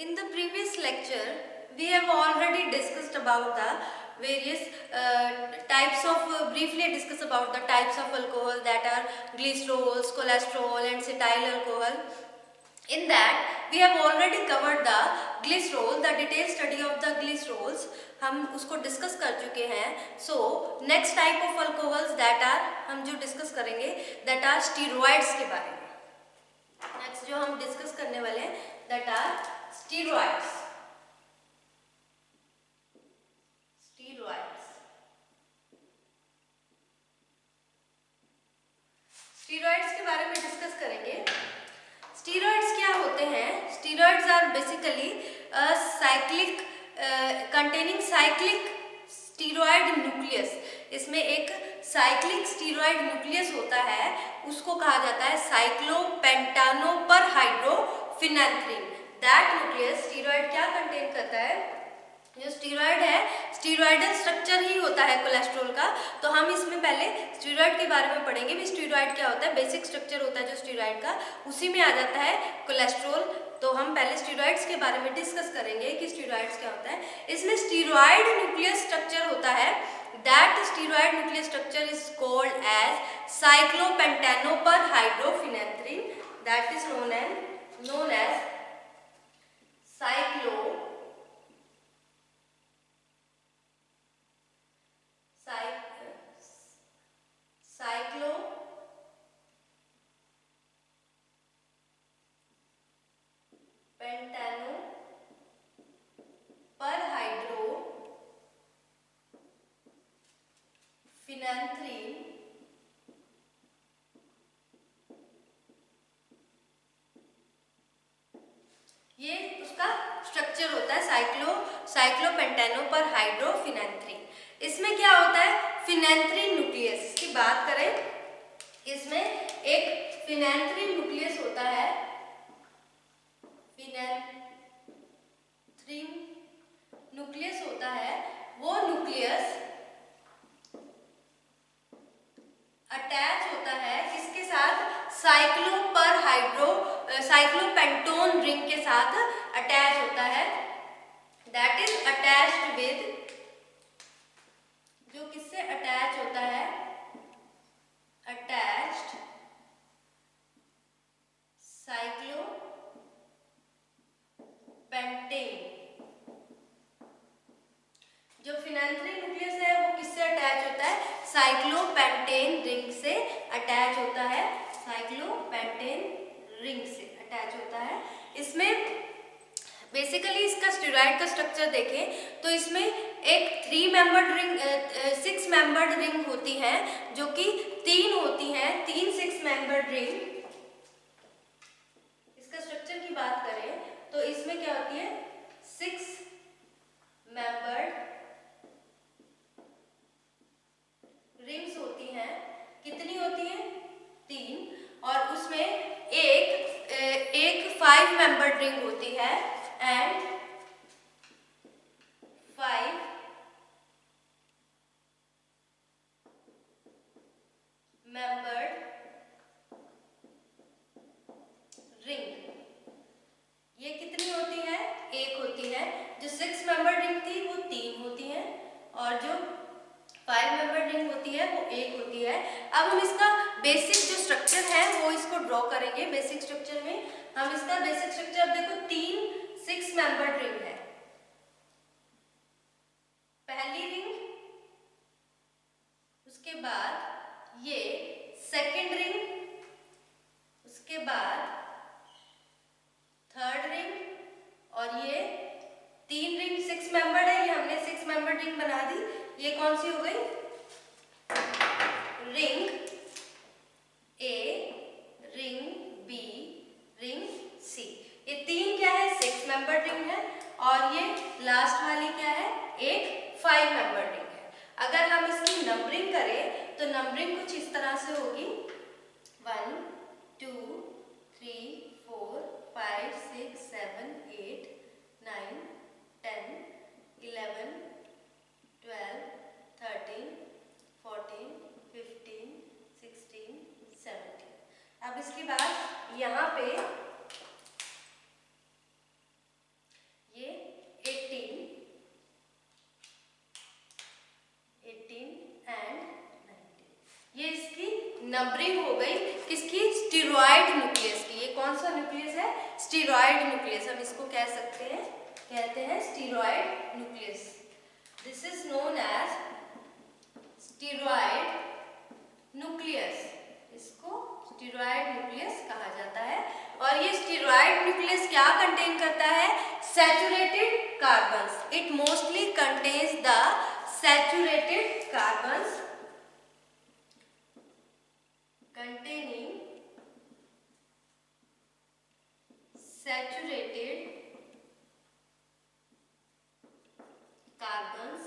In the previous lecture, we have already discussed about the various types of, briefly discussed about the types of alcohol that are glycerols, cholesterol and cetyl alcohol. In that, we have already covered the glycerol, the detailed study of the glycerols. हम उसको discuss कर चुके हैं. So next type of alcohols that are, हम जो discuss करेंगे that are steroids के बारे में. नेक्स्ट जो हम डिस्कस करने वाले हैं दैट आर स्टीरॉइड्स. स्टीरॉइड्स के बारे में डिस्कस करेंगे. स्टीरॉइड्स क्या होते हैं? Steroids are basically cyclic containing cyclic steroid nucleus. इसमें एक साइक्लिक स्टीरॉयड न्यूक्लियस होता है, उसको कहा जाता है साइक्लोपेंटानोपर हाइड्रोफिनेंथ्रीन. दैट न्यूक्लियस स्टीरॉयड क्या कंटेन करता है? जो स्टीरॉयड है, स्टीरॉयडल स्ट्रक्चर ही होता है कोलेस्ट्रॉल का. तो हम इसमें पहले स्टीरॉयड के बारे में पढ़ेंगे भी. स्टीरॉयड क्या होता है? बेसिक स्ट्रक्चर होता है जो स्टीरॉयड का, उसी में आ जाता है कोलेस्ट्रॉल. तो हम पहले स्टीरॉयड्स के बारे में डिस्कस करेंगे कि स्टीरॉयड्स क्या होता है. इसमें स्टीरॉयड न्यूक्लियस स्ट्रक्चर होता है. That steroid nucleus structure is called as cyclopentanoperhydrophenanthrene. That is known as cyclopentanoperhydrophenanthrene. ये उसका स्ट्रक्चर होता है साइक्लोपेंटानोपरहाइड्रोफिनेंथ्रीन. इसमें क्या होता है? फिनेंथ्रीन न्यूक्लियस की बात करें, इसमें एक फिनेंथ्रीन न्यूक्लियस होता है. फिनेंथ्रीन न्यूक्लियस होता है. वो न्यूक्लियस अटैच होता है किसके साथ? साइक्लोपेंटोन रिंग के साथ अटैच होता है. दैट इज अटैच्ड विद, जो किससे अटैच होता है? Attached cyclopentane. जो फिनेंथ्रीन न्यूक्लियस है वो किससे अटैच होता है? साइक्लोपेंटेन रिंग से अटैच होता है. साइक्लोपेंटेन रिंग से अटैच होता है. इसमें बेसिकली इसका स्टीरॉयड का स्ट्रक्चर देखें तो इसमें एक 6 मेंबर्ड रिंग होती है, जो कि 3 होती हैं. 3 6 मेंबर्ड रिंग. इसका स्ट्रक्चर की बात करें तो इसमें क्या होती है? 6 मेंबर्ड रिंग्स होती हैं. कितनी होती हैं? 3. और उसमें एक 5 मेंबर्ड रिंग होती है एंड 5 मेंबर्ड रिंग. ये कितनी होती है? 1 होती है. जो 6 मेंबर्ड रिंग थी वो 3 होती है और जो 5 मेंबर्ड रिंग होती है वो 1 होती है. अब हम इसका बेसिक जो स्ट्रक्चर है वो इसको ड्रॉ करेंगे. बेसिक स्ट्रक्चर में हम इसका बेसिक स्ट्रक्चर देखो 3 6 मेंबर्ड रिंग है. पहली रिंग, उसके बाद ये सेकंड रिंग, उसके बाद थर्ड रिंग और ये 3 रिंग 6 मेंबर्ड है. ये हमने 6 मेंबर्ड रिंग बना दी. ये कौन सी हो गई? रिंग ए, रिंग बी, रिंग सी. ये 3 क्या है? 6 मेंबर्ड रिंग है. और ये लास्ट वाली क्या है? एक 5 मेंबर्ड रिंग है. अगर हम इसकी नंबरिंग करें तो नंबरिंग कुछ इस तरह से होगी 1 2 3 4 5 6 7 8 9 10 11 12 13 14 15 16 17. अब इसके बाद यहाँ पे स्टीरॉयड न्यूक्लियस, हम इसको कह सकते हैं, कहते हैं steroid nucleus. This is known as steroid nucleus, इसको स्टीरॉयड न्यूक्लियस कहा जाता है। और ये स्टीरॉयड न्यूक्लियस क्या कंटेन करता है? Saturated carbons. It mostly contains the saturated carbons containing saturated carbons।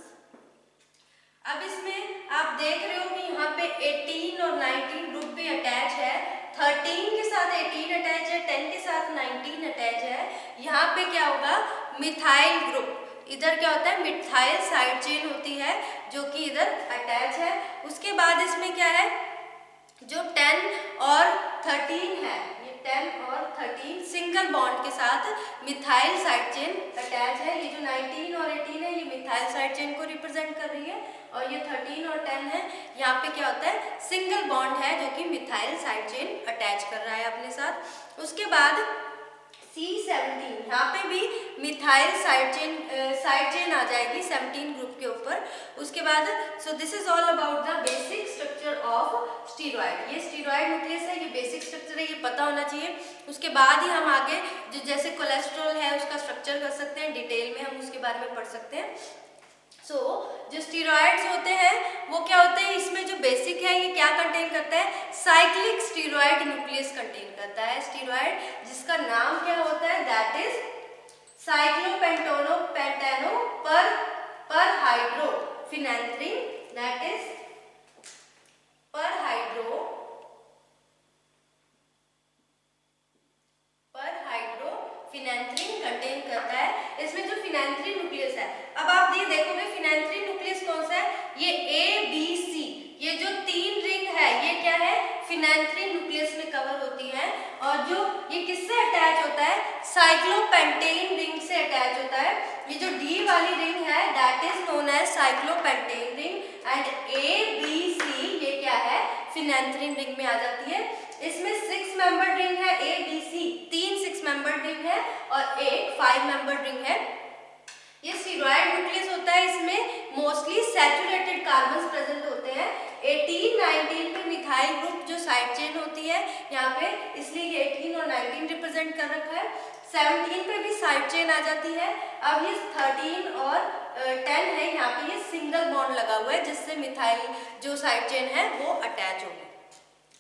अब इसमें आप देख रहे हो कि यहाँ पे 18 और 19 ग्रुप भी अटैच है, 13 के साथ 18 अटैच है, 10 के साथ 19 अटैच है। यहाँ पे क्या होगा? मिथाइल ग्रुप, इधर क्या होता है? मिथाइल साइड चेन होती है जो कि इधर अटैच है। उसके बाद इसमें क्या है? जो 10 और 13 है, ये 10 और 13 सिंगल बॉन्ड के साथ मिथाइल साइड चेन अटैच है। ये जो 19 और 18 है ये मिथाइल साइड चेन को रिप्रेजेंट कर रही है, और ये 13 और 10 है, यहाँ पे क्या होता है? सिंगल बॉन्ड है जो कि मिथाइल साइड चेन अटैच कर रहा है अपने साथ। उसके बाद C17, यहाँ पे भी मिथाइल साइड चेन आ जाएगी 17 ग्रुप के ऊपर। उसके बाद सो this is all about the basic structure of steroid. ये स्टीरॉयड न्यूक्लियस है, ये बेसिक स्ट्रक्चर है, ये पता होना चाहिए। उसके बाद ही हम आगे जो जैसे कोलेस्ट्रॉल है उसका स्ट्रक्चर कर सकते हैं, डिटेल में हम उसके बारे में पढ़ सकते हैं। जो स्टीरॉयड्स होते हैं वो क्या होते हैं? इसमें जो बेसिक है ये क्या कंटेन करता है? साइक्लिक स्टीरॉयड न्यूक्लियस कंटेन करता है। स्टीरॉयड जिसका नाम क्या होता है? दैट इज साइक्लोपेंटेनो पर हाइड्रोफिनेंथ्रीन, दैट इज पर हाइड्रोफिनेंथ्रीन कंटेन करता है। इसमें जो फिनेंथ्रीन न्यूक्लियस है, अब आप ये देखोगे फिनेंथ्रीन न्यूक्लियस कौन सा है? ये ABC, ये जो 3 रिंग है ये क्या है? फिनेंथ्रीन न्यूक्लियस में कवर होती है। और जो ये किससे अटैच होता है? साइक्लोपेंटेन रिंग से अटैच होता है। ये जो D वाली रिंग है that is known as cyclopentane ring, and ABC ये क्या है? फिनेंथ्रीन रिंग में आ जाती है। इसमें 6 मेंबर्ड रिंग है ABC, 3 6 मेंबर्ड रिंग है और एक 5 मेंबर्ड रिंग है। ये स्टीरॉयड न्यूक्लियस होता है, इसमें मोस्टली सैचुरेटेड कार्बन्स प्रेजेंट होते हैं। 18 19 पे मिथाइल ग्रुप जो साइड चेन होती है यहाँ पे, इसलिए ये 18 और 19 रिप्रेजेंट कर रखा है। 17 पे भी साइड चेन आ जाती है। अब ये 13 और 10 है, यहाँ पे ये सिंगल बॉन्ड लगा हुआ है जिससे मिथाइल जो साइड चेन है वो अटैच होगी।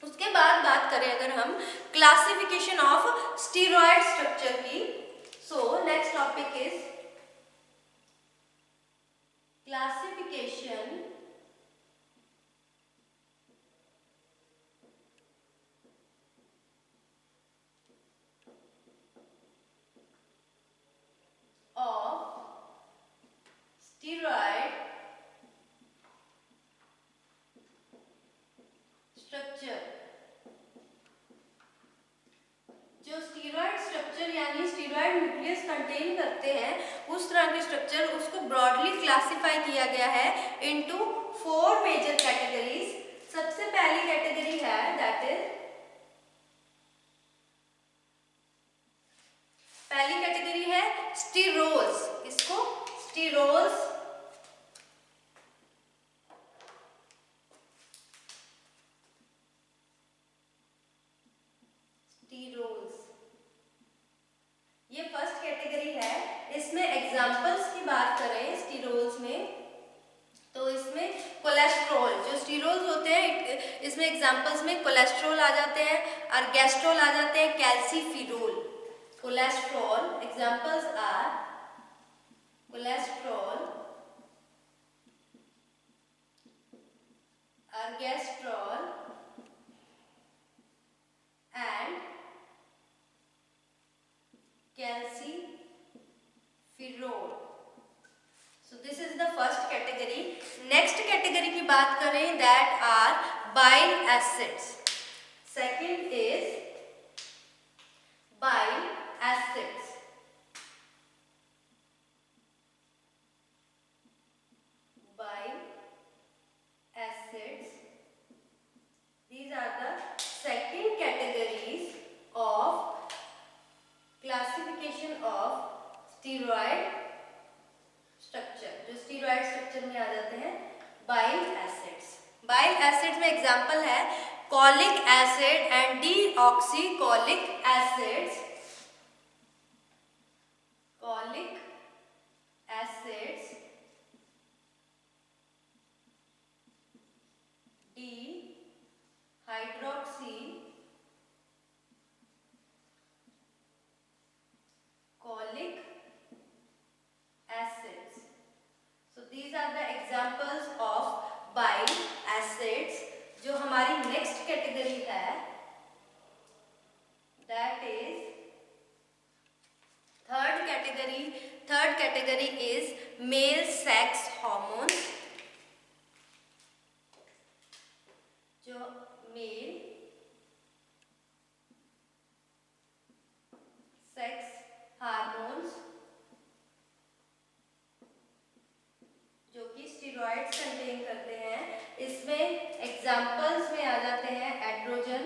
उसके बाद बात करें अगर हम क्लासिफिकेशन ऑफ स्टीरॉयड स्ट्रक्चर की, so next topic is classification of steroid structure। जो स्टीरॉयड स्ट्रक्चर यानी स्टीरॉयड न्यूक्लियस कंटेन करते हैं उस तरह के स्ट्रक्चर, उसको ब्रॉडली क्लासिफाई किया गया है इनटू 4 मेजर कैटेगरीज। सबसे पहली कैटेगरी है दैट इज, पहली कैटेगरी है स्टीरोल्स, इसको स्टीरोल्स ये फर्स्ट कैटेगरी है। इसमें एग्जांपल्स की बात करें स्टीरोल्स में, तो इसमें कोलेस्ट्रॉल, जो स्टीरोल्स होते हैं इसमें एग्जांपल्स में कोलेस्ट्रॉल आ जाते हैं, अर्गेस्ट्रॉल आ जाते हैं, calciferol. Cholesterol examples are cholesterol, ergosterol and calciferol. So this is the first category. Next category की बात करें that are bile acids. Second is bile acids. Bile acids. These are the second categories of class steroid structure, जो steroid structure में आ जाते हैं bile acids. Bile acids में example है cholic acid and deoxycholic acids. Cholic acids, dihydroxy colic acids. So these are the examples of bile acids. जो हमारी next category है that is third category is male sex hormones. जो male sex hormones जो कि steroids contain करते हैं, इसमें examples में आ जाते हैं androgen.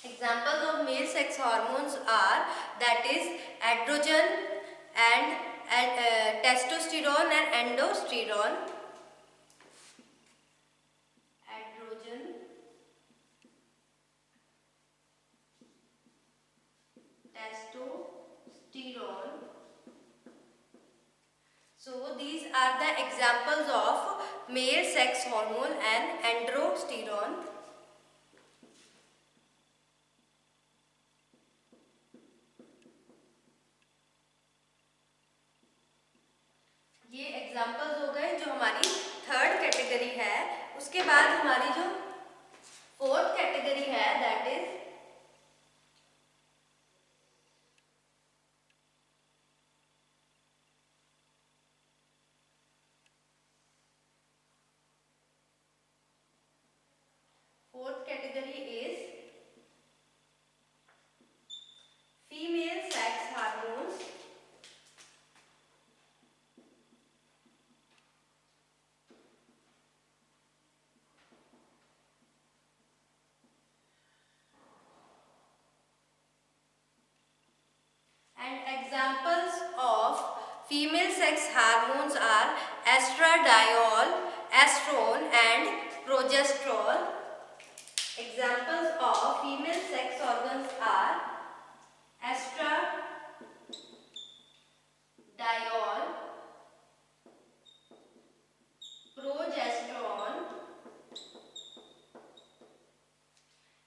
Examples of male sex hormones are that is androgen and testosterone and androsterone. Androgen, testosterone. So these are the examples of male sex hormone and androsterone. ये एग्जाम्पल्स हो गए जो हमारी थर्ड कैटेगरी है। उसके बाद हमारी जो फोर्थ कैटेगरी है that is female sex hormones. And examples of female sex hormones are estradiol, estrone and progesterone. Examples of female sex organs are estradiol, progesterone.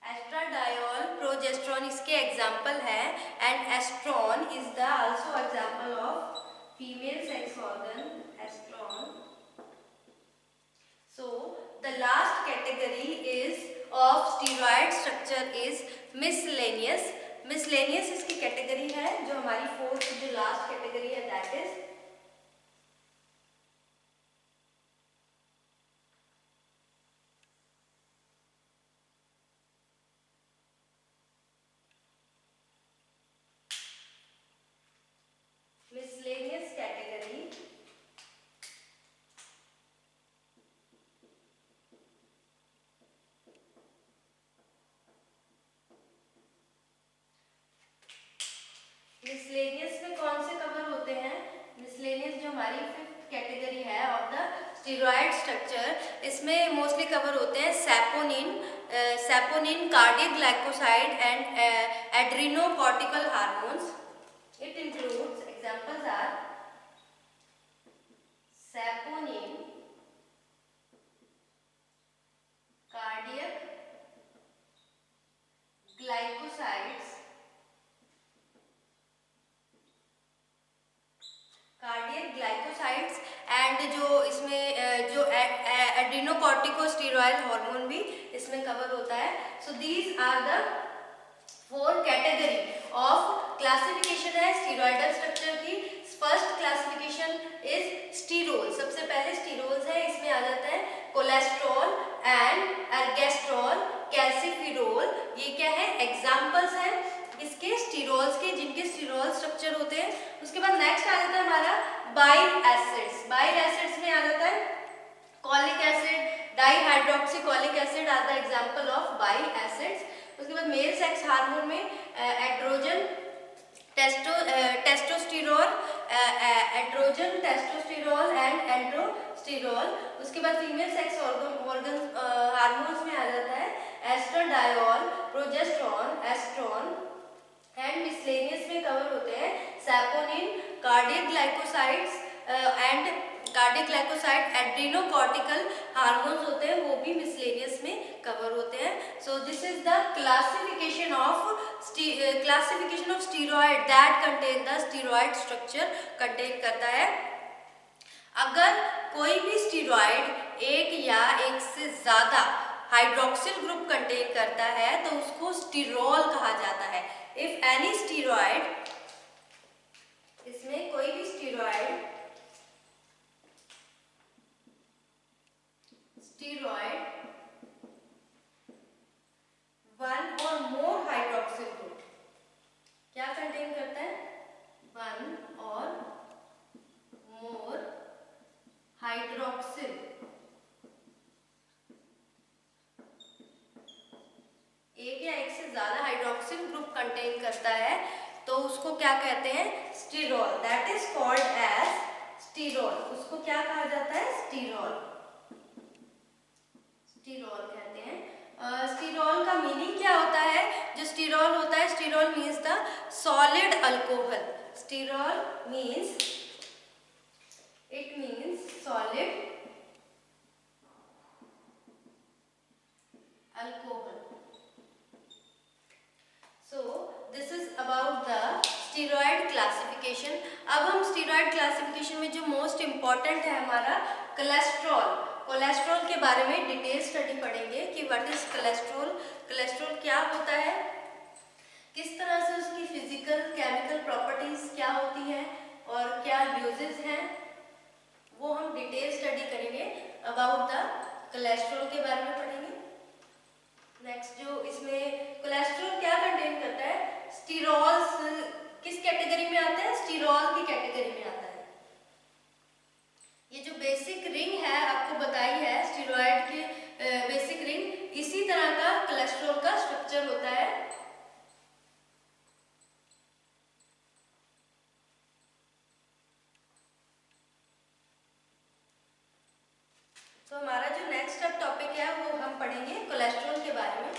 Estradiol, progesterone इसके एग्जाम्पल है and एस्ट्रॉन is the also example of female sex organ, एस्ट्रॉन। So the last category is of steroid structure is miscellaneous. Miscellaneous इसकी category है, जो हमारी fourth जो last category है that is miscellaneous category. Miscellaneous में कौन से कवर होते हैं? मिसलेनियस जो हमारी फिफ्थ कैटेगरी है ऑफ द स्टीरॉयड स्ट्रक्चर, इसमें मोस्टली कवर होते हैं saponin, cardiac glycoside and adrenocortical hormones. It includes, examples are saponin, cardiac glycosides, and जो इसमें जो एड्रीनोकॉर्टिकोस्टेरॉइड हार्मोन भी इसमें कवर होता है। So these are the 4 category of classification है स्टीरॉयडल स्ट्रक्चर की। First classification is sterol. सबसे पहले स्टीरोल्स है, इसमें आ जाता है कोलेस्ट्रॉल एंड एर्गेस्ट्रॉल, कैल्सिफिरोल। ये क्या है? एग्जांपल्स हैं इसके स्टीरोल्स के, जिनके स्टीरोल स्ट्रक्चर होते हैं। उसके बाद नेक्स्ट आ जाता है हमारा बाइल एसिड्स। बाइल एसिड्स में आ जाता है cholic acid, dihydroxycholic acid are the example of bile acids. उसके बाद मेल सेक्स हार्मोन में androgen, testosterone androgen, testosterol and androsterol. उसके बाद फीमेल सेक्स ऑर्गन हार्मोन्स में आ जाता है estradiol, progesterone, estrone and miscellaneous में कवर होते हैं saponin, cardiac glycosides and cardiac glycoside, adrenocortical hormones होते हैं वो भी मिसलेनियस में कवर होते हैं। So this is the classification of steroid that contain the steroid structure contain करता है। अगर कोई भी स्टीरॉयड एक या एक से ज्यादा हाइड्रोक्सिल ग्रुप कंटेन करता है तो उसको स्टीरोल कहा जाता है। इफ एनी स्टीरॉयड, इसमें कोई भी स्टीरॉयड वन और मोर हाइड्रोक्सिल ग्रुप क्या कंटेन करता है? वन और मोर हाइड्रोक्सिल, एक या एक से ज्यादा हाइड्रोक्सिल ग्रुप कंटेन करता है तो उसको क्या कहते हैं? Sterol. That is called as sterol. उसको क्या कहा जाता है? स्टीरोल। स्टीरोल कहते हैं। स्टीरोल का मीनिंग क्या होता है? जो स्टीरोल होता है, sterol means the solid alcohol. Sterol means, it means solid alcohol. So this is about the steroid classification। अब हम steroid classification में जो most important है हमारा कोलेस्ट्रॉल, कोलेस्ट्रॉल के बारे में डिटेल स्टडी पढ़ेंगे कि व्हाट इज कोलेस्ट्रॉल, कोलेस्ट्रॉल क्या होता है, किस तरह से उसकी फिजिकल केमिकल प्रॉपर्टीज क्या होती हैं और क्या यूजेस हैं, वो हम डिटेल स्टडी करेंगे। अबाउट द कोलेस्ट्रॉल के बारे में पढ़ेंगे। नेक्स्ट जो इसमें कोलेस्ट्रॉल क्या कंटेन करता है? स्टीरोल्स किस कैटेगरी में आता है? स्टीरोल की कैटेगरी में आता है। ये जो बेसिक रिंग है आपको बताई है स्टीरॉयड की बेसिक रिंग, इसी तरह का कोलेस्ट्रॉल का स्ट्रक्चर होता है। तो हमारा जो नेक्स्ट अब टॉपिक है वो हम पढ़ेंगे कोलेस्ट्रॉल के बारे में।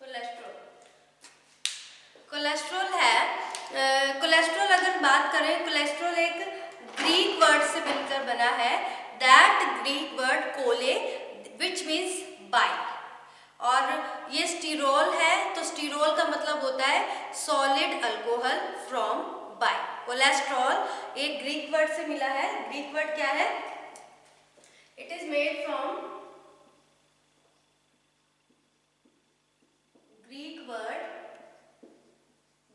कोलेस्ट्रॉल, कोलेस्ट्रॉल है, कोलेस्ट्रॉल अगर बात करें, कोलेस्ट्रॉल एक ग्रीक वर्ड से मिलकर बना है। दैट ग्रीक वर्ड कोले विच मीन्स बाइल, और ये स्टीरोल है तो स्टीरोल का मतलब होता है solid alcohol from bile. Cholesterol एक ग्रीक वर्ड से मिला है। ग्रीक वर्ड क्या है? It is made from Greek word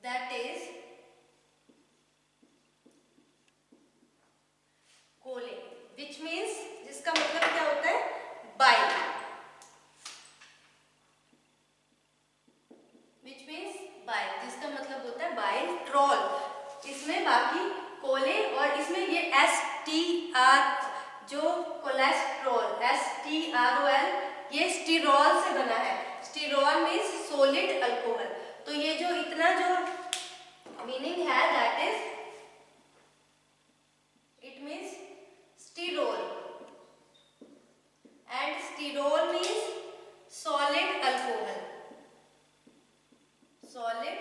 that is कोले विच मीन्स, जिसका मतलब क्या होता है? बाइल, विच मीन्स बाइल, जिसका मतलब होता है बाइल। ट्रॉल इसमें बाकी कोले, और इसमें ये STR जो कोलेस्ट्रॉल STROL ये स्टीरोल से बना है। Sterol means solid alcohol. तो ये जो इतना जो मीनिंग है that is, it means sterol and sterol means solid alcohol, solid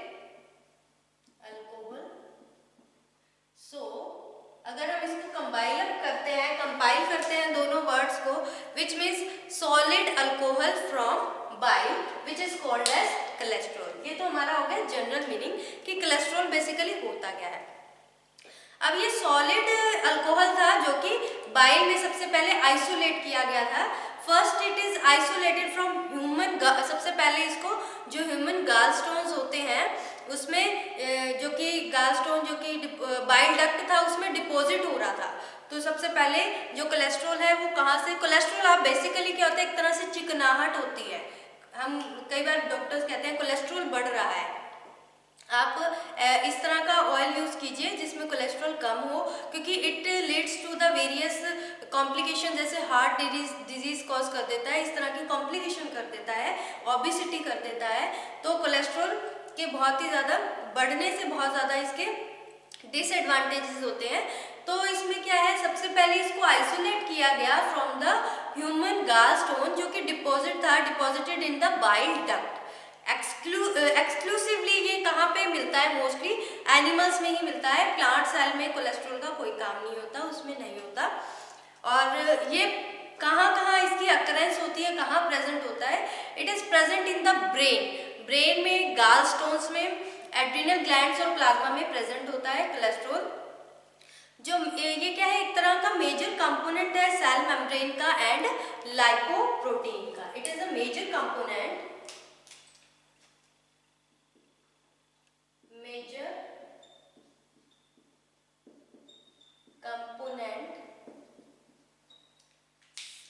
alcohol. So अगर हम इसको कंपाइल करते हैं दोनों वर्ड्स को, which means solid alcohol from bile which is called as cholesterol. ये तो हमारा हो गया जनरल मीनिंग कि कोलेस्ट्रॉल बेसिकली होता क्या है। अब ये सॉलिड अल्कोहल था जो कि बाइल में सबसे पहले आइसोलेट किया गया था। First it is isolated from human, सबसे पहले इसको जो ह्यूमन गालस्टोन्स होते हैं उसमें जो कि गालस्टोन जो कि बाइल डक्ट था उसमें डिपॉजिट हो रहा था। तो सबसे पहले जो कोलेस्ट्रॉल है वो कहाँ से, कोलेस्ट्रॉल आप बेसिकली क्या होता है, एक तरह से चिकनाहट होती है। हम कई बार डॉक्टर्स कहते हैं कोलेस्ट्रॉल बढ़ रहा है, आप इस तरह का ऑयल यूज कीजिए जिसमें कोलेस्ट्रॉल कम हो, क्योंकि it leads to the various complication जैसे हार्ट डिजीज कॉज कर देता है, इस तरह की कॉम्प्लिकेशन कर देता है, ओबेसिटी कर देता है। तो कोलेस्ट्रॉल के बहुत ही ज़्यादा बढ़ने से बहुत ज़्यादा इसके डिसएडवांटेजेस होते हैं। तो इसमें क्या है, सबसे पहले इसको आइसोलेट किया गया फ्रॉम द ह्यूमन गॉलस्टोन, जो कि deposited in the bile duct. Exclusively ये कहाँ पे मिलता है, मोस्टली एनिमल्स में ही मिलता है। प्लांट सेल में कोलेस्ट्रॉल का कोई काम नहीं होता, उसमें नहीं होता। और ये कहाँ कहाँ इसकी अकरेंस होती है, कहाँ प्रेजेंट होता है, it is present in the brain में, गॉलस्टोन्स में, एड्रिनल ग्लैंड्स और प्लाज्मा में प्रेजेंट होता है कोलेस्ट्रॉल। जो ये क्या है, एक तरह का मेजर कंपोनेंट है सेल मेम्ब्रेन का एंड लाइपोप्रोटीन का। It is a major component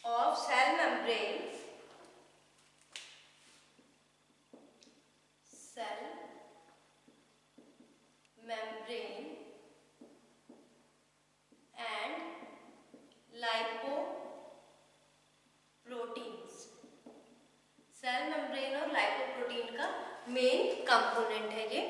of cell membrane and lipoproteins। Cell membrane और लाइपोप्रोटीन का मेन कंपोनेंट है ये।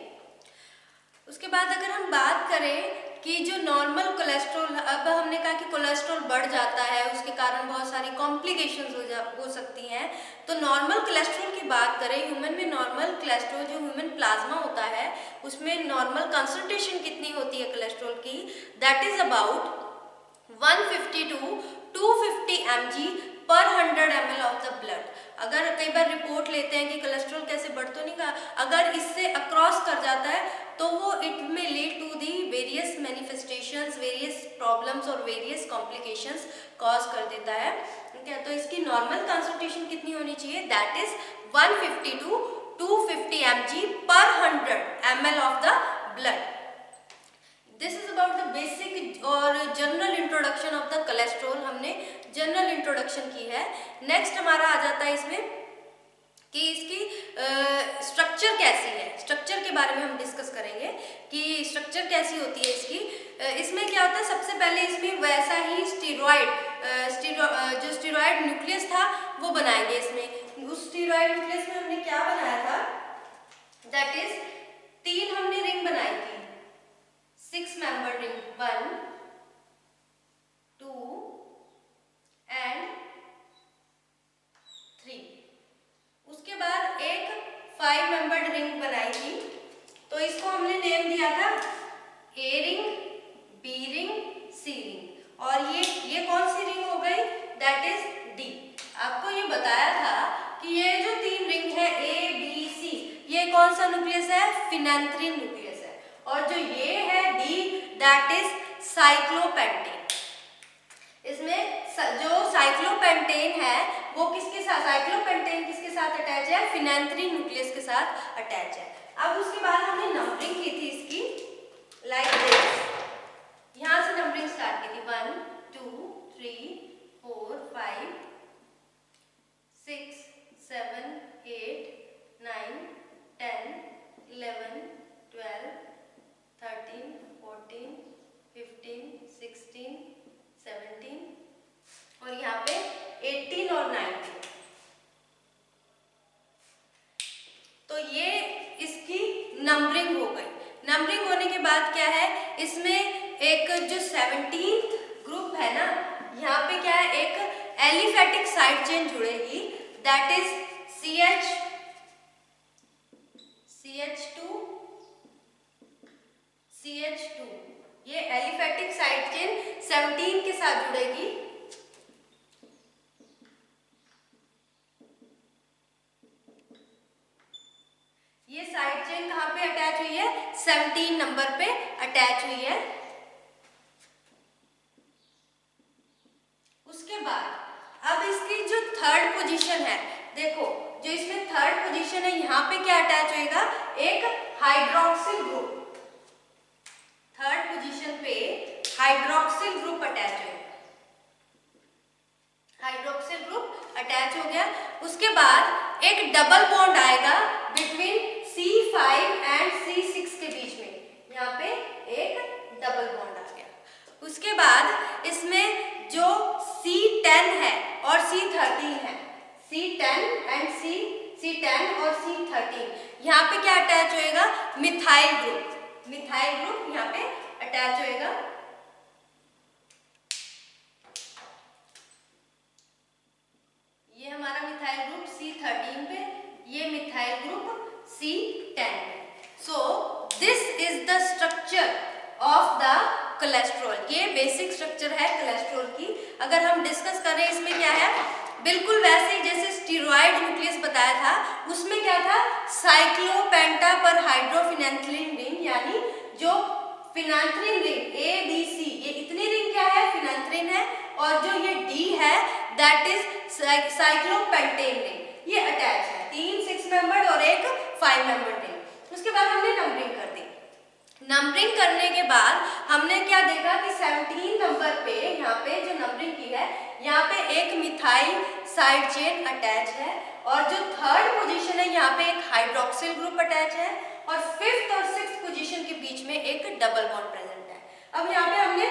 उसके बाद अगर हम बात करें कि जो नॉर्मल कोलेस्ट्रॉल, अब हमने कहा कि कोलेस्ट्रॉल बढ़ जाता है, उसके कारण बहुत सारी कॉम्प्लिकेशंस हो सकती हैं। तो नॉर्मल कोलेस्ट्रॉल की बात करें, ह्यूमन में नॉर्मल कोलेस्ट्रॉल जो ह्यूमन प्लाज्मा होता है उसमें नॉर्मल कंसंट्रेशन कितनी होती है कोलेस्ट्रॉल की, that is about 150 to 250 mg पर 100 ml ऑफ द ब्लड। अगर कई बार रिपोर्ट लेते हैं कि कोलेस्ट्रॉल कैसे बढ़ तो नहीं, अगर इससे अक्रॉस कर जाता है तो वो इट में lead to the various manifestations, various problems और वेरियस कॉम्प्लिकेशंस कॉज कर देता है। ठीक है, तो इसकी नॉर्मल कंसंट्रेशन कितनी होनी चाहिए, दैट इज 150 to 250 mg पर 100 ml of the blood. This is about the basic और general introduction of the cholesterol. हमने जनरल इंट्रोडक्शन की है। नेक्स्ट हमारा आ जाता है इसमें कि इसकी स्ट्रक्चर कैसी है। स्ट्रक्चर के बारे में हम डिस्कस करेंगे कि स्ट्रक्चर कैसी होती है इसकी। इसमें क्या होता है, सबसे पहले इसमें वैसा ही जो स्टेरॉयड न्यूक्लियस था वो बनाएंगे इसमें। उस स्टेरॉयड न्यूक्लियस में हमने क्या बनाया था, दैट इज 3 हमने रिंग बनाई थी, 6 मेंबर रिंग, 1 2 एंड 3। उसके बाद एक 5 मेंबर्ड रिंग बनाई थी, तो इसको हमने नेम दिया था A ring, B ring, C ring. और ये कौन सी रिंग हो गई, दैट इज डी। आपको ये बताया था कि ये जो 3 रिंग है ए बी सी, ये कौन सा न्यूक्लियस है, फिनेंथ्रीन न्यूक्लियस है। और जो ये है डी, दैट इज साइक्लोपेंटेन। इसमें जो साइक्लोपेंटेन है वो किसके साथ, साइक्लोपेंटेन किसके साथ अटैच है, फिनेंथ्रीन न्यूक्लियस के साथ अटैच है। अब उसके बाद हमने नंबरिंग की थी इसकी लाइक दिस, यहां से नंबरिंग स्टार्ट की थी 1 2 3 4 5 6 7 8 9 10 11 12 13 14 15 16 17 और यहाँ पे 18 और 19। तो ये इसकी नंबरिंग हो गई। नंबरिंग होने के बाद क्या है, इसमें एक जो 17th ग्रुप है ना, यहाँ पे क्या है, एक एलिफेटिक साइड चेन जुड़ेगी, दैट इज CH2। ये एलिफेटिक साइड चेन 17 के साथ जुड़ेगी। ये साइड चेन कहाँ पे अटैच हुई है, 17 नंबर पे अटैच हुई है। उसके बाद अब इसकी जो थर्ड पोजीशन है, देखो जो इसमें थर्ड पोजीशन है, यहाँ पे क्या अटैच होएगा, एक हाइड्रोक्सिल ग्रुप। थर्ड पोजीशन पे हाइड्रोक्सिल ग्रुप अटैच होगा, हाइड्रोक्सिल ग्रुप अटैच हो गया। उसके बाद एक डबल बॉन्ड आएगा बिटवीन C5 एंड C6 के बीच में, यहाँ पे एक डबल बॉन्ड आ गया। उसके बाद इसमें जो C10 है और C13 है, C10 एंड C10 और C13, यहाँ पे क्या अटैच होएगा, मिथाइल ग्रुप यहाँ पे अटैच होएगा। ये हमारा मिथाइल ग्रुप C13 पे, ये मिथाइल ग्रुप C10 पे। सो this is the structure of the cholesterol. ये बेसिक स्ट्रक्चर है कोलेस्ट्रॉल की। अगर हम डिस्कस करें इसमें क्या है, बिल्कुल वैसे ही जैसे स्टीरॉयड न्यूक्लियस बताया था, उसमें क्या था, साइक्लोपेंटा पर हाइड्रोफिनेंथ्रीन रिंग, यानी जो फिनेंथ्रीन रिंग ABC, ये इतनी रिंग क्या है, फिनेंथ्रीन है, और जो ये D है दैट इज साइक्लोपेंटेन रिंग, ये अटैच है। 3 6 मेंबर्ड और एक 5 मेंबर्ड रिंग। उसके बाद हमने नंबरिंग कर दी। नंबरिंग करने के बाद हमने क्या देखा कि 17 नंबर पे, यहाँ पे जो नंबरिंग की है, यहाँ पे एक मिथाइल साइड चेन अटैच है, और जो थर्ड पोजीशन है यहाँ पे एक हाइड्रोक्सिल ग्रुप अटैच है, और फिफ्थ और सिक्स्थ पोजीशन के बीच में एक डबल बॉन्ड प्रेजेंट है। अब यहाँ पे हमने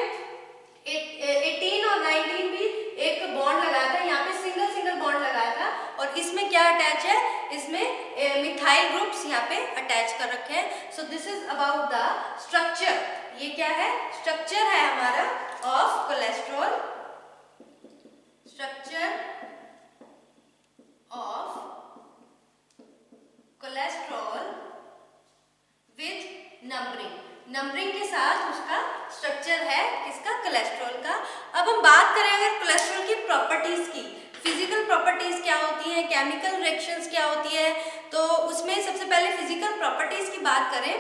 18 और 19 भी एक बॉन्ड लगाया था, यहाँ पे सिंगल बॉन्ड लगाया था, और इसमें क्या अटैच है, इसमें मिथाइल ग्रुप्स यहाँ पे अटैच कर रखे हैं। So this is about the structure. ये क्या है, स्ट्रक्चर है हमारा of cholesterol, structure of cholesterol with numbering. Numbering के साथ उसका स्ट्रक्चर है किसका, कोलेस्ट्रॉल का। अब हम बात करें अगर कोलेस्ट्रॉल की प्रॉपर्टीज की, फिजिकल प्रॉपर्टीज क्या होती है, केमिकल रिएक्शंस क्या होती है, तो उसमें सबसे पहले फिजिकल प्रॉपर्टीज की बात करें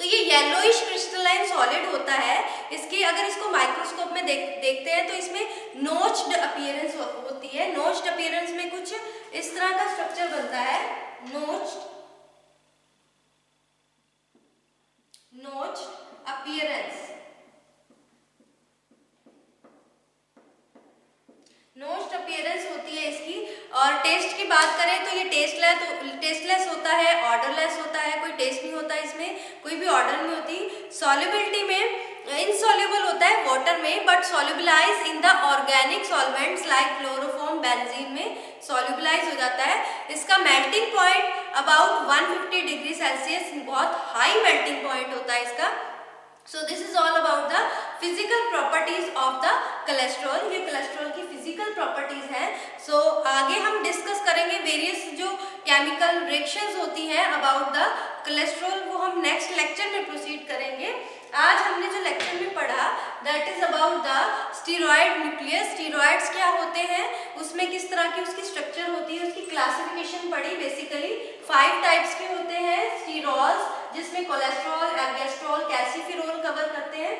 तो ये येलोइश क्रिस्टलाइन सॉलिड होता है। इसकी अगर इसको माइक्रोस्कोप में देखते हैं तो इसमें नोच्ड अपीयरेंस होती है। नोच्ड अपीयरेंस में कुछ इस तरह का स्ट्रक्चर बनता है, नोच्ड अपीयरेंस। नोच्ड अपीयरेंस होती है इसकी। और टेस्ट की बात करें तो ये टेस्टलेस होता है, ऑर्डरलेस होता है, कोई टेस्ट नहीं होता इसमें, कोई भी ऑर्डर नहीं होती। सॉल्युबिलिटी में इनसॉल्युबल होता है वाटर में, but solubilize in the organic solvents like chloroform, benzene में सॉल्युबलाइज हो जाता है। इसका melting point about 150 degree Celsius, बहुत हाई मेल्टिंग पॉइंट होता है इसका। So this is all about the physical properties of the cholesterol। ये कोलेस्ट्रॉल की फिजिकल प्रॉपर्टीज हैं। So आगे हम डिस्कस करेंगे वेरियस जो केमिकल रिएक्शंस होती हैं अबाउट द कोलेस्ट्रॉल, वो हम नेक्स्ट लेक्चर में प्रोसीड करेंगे। आज हमने जो लेक्चर में पढ़ा that is about the steroid nucleus. Steroids क्या होते हैं, उसमें किस तरह की उसकी स्ट्रक्चर होती है, उसकी क्लासिफिकेशन पढ़ी। बेसिकली 5 टाइप्स के होते हैं स्टीरॉल्स, जिसमें कोलेस्ट्रॉल, एल्गेस्ट्रॉल, कैल्सिफिरोल कवर करते हैं।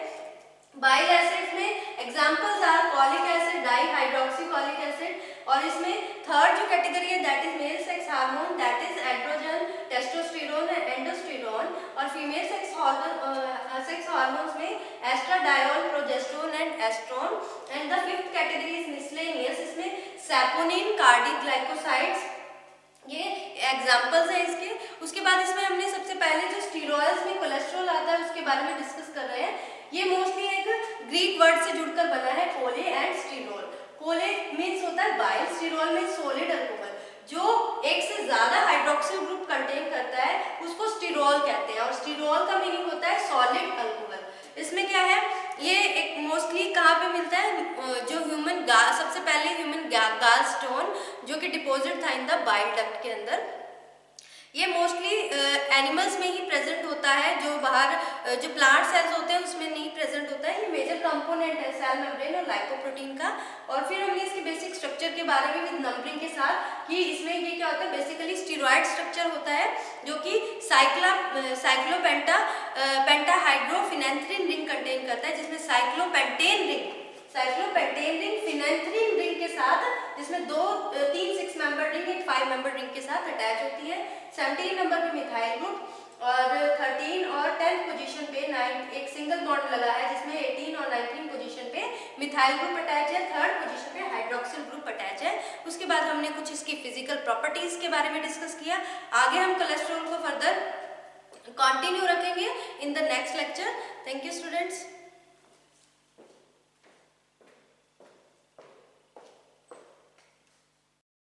बाइल एसिड्स में examples are cholic acid, dihydroxycholic acid, और इसमें थर्ड जो कैटेगरी है that is male sex hormone, that is androgen, testosterone and androsterone, और फीमेल सेक्स हार्मोन्स में estradiol, progesterone and estrone, and the fifth category is miscellaneous, इसमें saponin, cardioglycosides, ये examples हैं इसके। उसके बाद इसमें हमने सबसे पहले जो स्टीरॉयड्स में कोलेस्ट्रॉल आता है उसके बारे में डिस्कस कर रहे हैं। ये मोस्टली एक ग्रीक वर्ड से जुड़कर बना है, कोले एंड स्टीरोल। कोले मीन्स होता है bile, sterol means solid alcohol. जो एक से ज्यादा हाइड्रोक्सिल ग्रुप कंटेन करता है उसको स्टीरोल कहते हैं, और स्टीरोल का मीनिंग होता है सॉलिड अल्कोहल। इसमें क्या है, ये एक मोस्टली कहाँ पे मिलता है, जो ह्यूमन सबसे पहले ह्यूमन गाल स्टोन जो कि डिपॉजिट था इन द बाइल डक्ट के अंदर, ये मोस्टली एनिमल्स में ही प्रेजेंट होता है, जो बाहर जो प्लांट सेल्स होते हैं उसमें नहीं प्रेजेंट होता है। ये मेजर कंपोनेंट है सेल मेम्ब्रेन और लाइकोप्रोटीन का। और फिर हमने इसके बेसिक स्ट्रक्चर के बारे में विद नंबरिंग के साथ कि इसमें ये क्या होता है, बेसिकली स्टीरॉयड स्ट्रक्चर होता है जो कि पेंटाहाइड्रोफिनेंथ्रीन रिंग कंटेन करता है, जिसमें साइक्लोपेंटेन रिंग, फिनेंथ्रीन रिंग के साथ, जिसमें 3 6 मेंबर रिंग, एक 5 मेंबर रिंग के साथ अटैच होती है। 17 नंबर पे मिथाइल ग्रुप, और 13 और 10 पोजीशन पे एक सिंगल बॉन्ड लगा है, जिसमें 18 और 19 पोजीशन पे मिथाइल ग्रुप अटैच है, थर्ड पोजीशन पे हाइड्रोक्सिल ग्रुप अटैच है। उसके बाद हमने कुछ इसकी फिजिकल प्रॉपर्टीज के बारे में डिस्कस किया। आगे हम कोलेस्ट्रॉल को फर्दर कंटिन्यू रखेंगे in the next lecture. Thank you students.